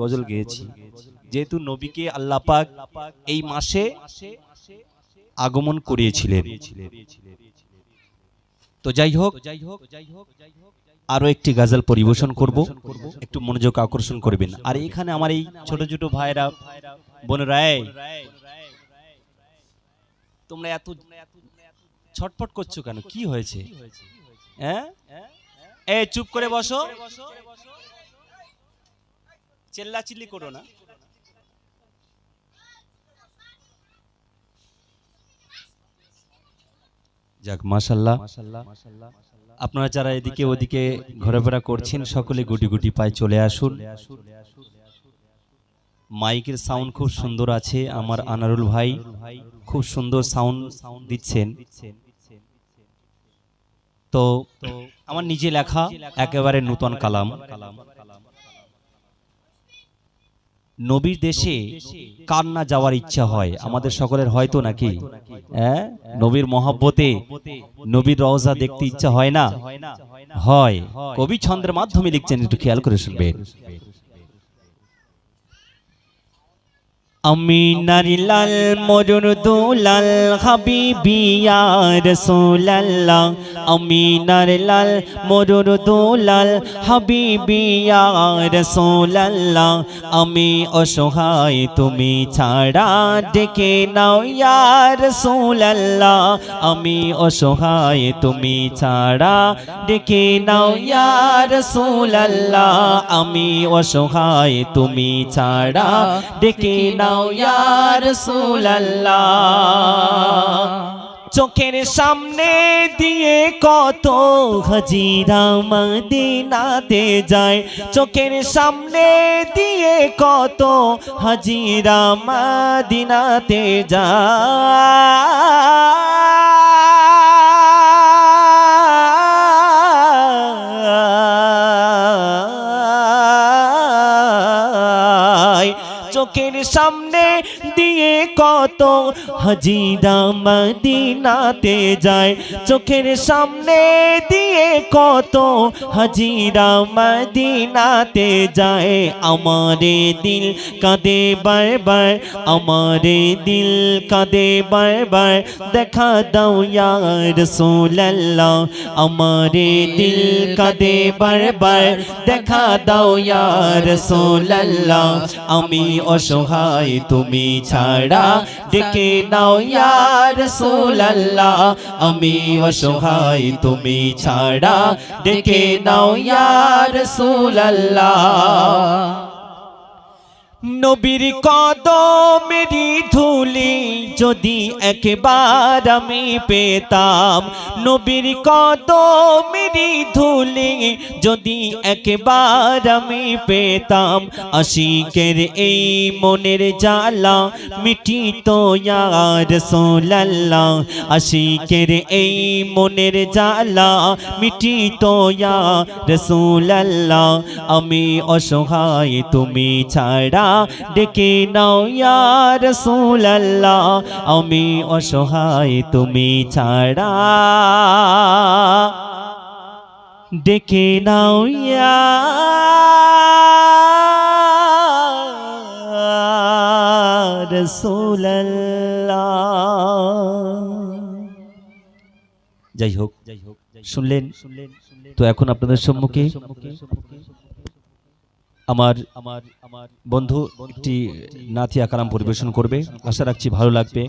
গজল গেয়েছি, যেহেতু নবীকে আল্লাহ পাক এই মাসে আগমন করিয়েছিলেন। তো যাই হোক, আরো একটি গজল পরিবেশন করব, একটু মনোযোগ আকর্ষণ করবেন। আর এখানে আমার এই ছোট ছোট ভাইরা বোনেরা, তোমরা এত ছটফট করছো কেন? কি হয়েছে? হ্যাঁ, এই চুপ করে বসো, চিল্লাচিল্লি করো না। যাক, মাশাআল্লাহ। আপনারা যারা এদিকে ওদিকে ঘোরাফেরা করছেন, সকলে গুটি গুটি পায়ে চলে আসুন। মাইকের সাউন্ড খুব সুন্দর আছে, আমার আনারুল ভাই খুব সুন্দর সাউন্ড দিচ্ছেন। তো আমার নিজে লেখা একেবারে নূতন কালাম। নবীর দেশে কার না যাওয়ার ইচ্ছা হয়? আমাদের সকলের হয়তো, নাকি? হ্যাঁ, নবীর মহব্বতে নবীর রওজা দেখতে ইচ্ছা হয় না? হয়। কবি ছন্দের মাধ্যমে লিখছেন, একটু খেয়াল করে শুনবেন। আমিনার লাল মরুর দুলাল হাবিবি ইয়া রাসূলুল্লাহ, আমিনার লাল মরুর দুলাল হাবিবি ইয়া রাসূলুল্লাহ, আমি অসহায় তুমি ছাড়া ডেকে নাও ইয়া রাসূলুল্লাহ, আমি অসহায় তুমি ছাড়া ডেকে নাও ইয়া রাসূলুল্লাহ, আমি অসহায় তুমি ছাড়া ডেকে নাও ইয়া রাসূলুল্লাহ। চোখের সামনে দিয়ে কত হাজিরা মদিনাতে যায়, চোখের সামনে দিয়ে কত হাজিরা মদিনাতে যায়, চোখের সামনে দিয়ে কত হাজিরা মদিনাতে যায়, চোখের সামনে দিয়ে কত হাজিরা মদিনাতে যায়। আমারে দিল কাঁদে বারবার, আমারে দিল কাঁদে বারবার, দেখা দাও ইয়া রাসূলুল্লাহ, আমারে দিল কাঁদে বারবার, দেখা দাও ইয়া রাসূলুল্লাহ, আমি অসহায় তুমি ছাড়া ডেকে নাও ইয়া রাসূলুল্লাহ, আমি অসহায় তুমি ছাড়া ডেকে নাও ইয়া রাসূলুল্লাহ। নবীর কদমেরই ধুলি যদি একবার আমি পেতাম, নবীর কদমেরই ধুলি যদি একবার আমি পেতাম, আশিকের এই মনের জ্বালা মিটিত ইয়া রাসূলুল্লাহ, আশিকের এই মনের জ্বালা মিটিত ইয়া রাসূলুল্লাহ, আমি অসহায় তুমি ছাড়া ডেকে নাও ইয়া রাসূলুল্লাহ, আমি অসহায় তুমি ছাড়া ডেকে নাও ইয়া রাসূলুল্লাহ। যাই হোক, শুনলেন তো। এখন আপনাদের সম্মুখে আমার বন্ধু একটি নাথিয়া কালাম পরিবেশন করবে, আশা রাখছি ভালো লাগবে।